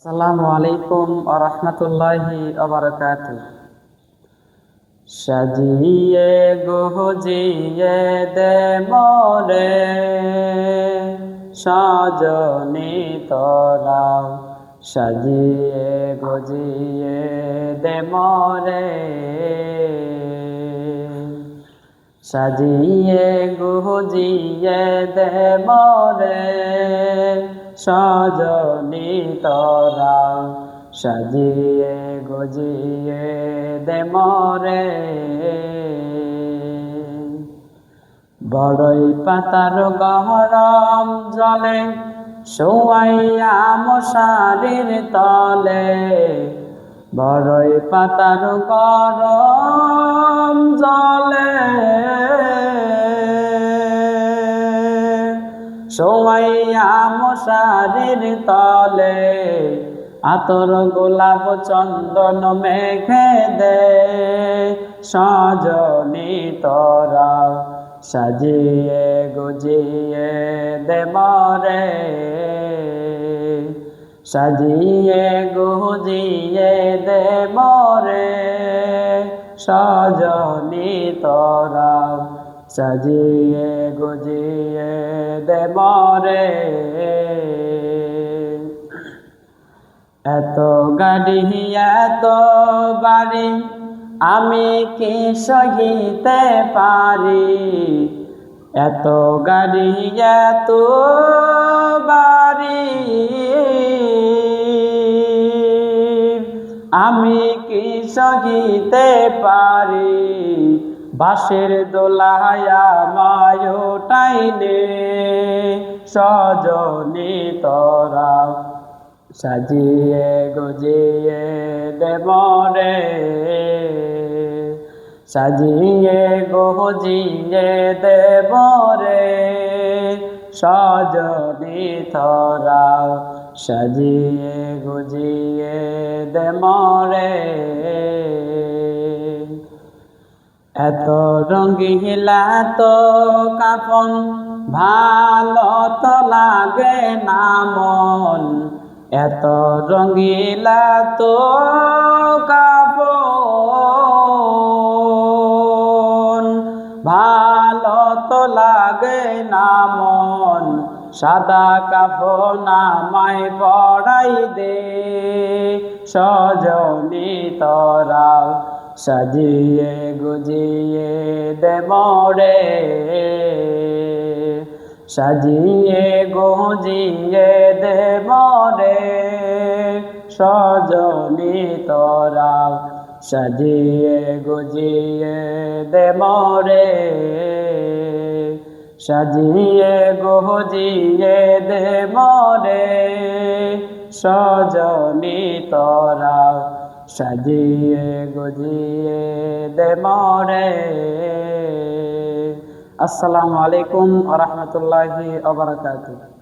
আসসালামু আলাইকুম ওয়া রাহমাতুল্লাহি ওয়া বারাকাতুহু। সাজিয়ে গুজিয়ে দে মোরে সজনি তোরা, সাজিয়ে গুজিয়ে দে মোরে, সাজিয়ে গুজিয়ে দে মোরে সজনি তোরা, সাজিয়ে গুজিয়ে দে মোরে। বড়ই পাতার গরম জলে শোয়াইয়া মশারির তলে, বড়ই পাতার গরম জলে শোয়াইয়া মশারির তলে, আতর গোলাপ চন্দন মেঘে দে সজনি তোরা, সাজিয়ে গুজিয়ে দে মোরে, সাজিয়ে গুজিয়ে দে মোরে সজনি তোরা, সাজিয়ে গুজিয়ে দে মোরে। এত গাড়ি এত বাড়ি আমি কি সহিতে পারি, এত গাড়ি এত বাড়ি আমি কি সহিতে পারি, বাঁশের দোলায়া মায় টাইনে সজনি তোরা, সাজিয়ে গুজিয়ে দে মোরে, সাজিয়ে গুজিয়ে দে মোরে সজনি তোরা, সাজিয়ে গুজিয়ে দে মোরে। এত রঙিলা তো কাফন ভালো তো লাগে না মন, এত রঙিলা তো কাফন ভালো তো লাগে না মন, সাদা কাফন আমায় পরাই দে সজনি তোরা, সাজিয়ে গুজিয়ে দে মোরে, সাজিয়ে গুজিয়ে দে মোরে সজনি তোরা, সাজিয়ে গুজিয়ে দে মোরে, সাজিয়ে গুজিয়ে দে মোরে সজনি তোরা, সাজিয়ে গুজিয়ে দে মোরে। আসসালামু আলাইকুম ওয়া রাহমাতুল্লাহি ওয়া বারাকাতুহু।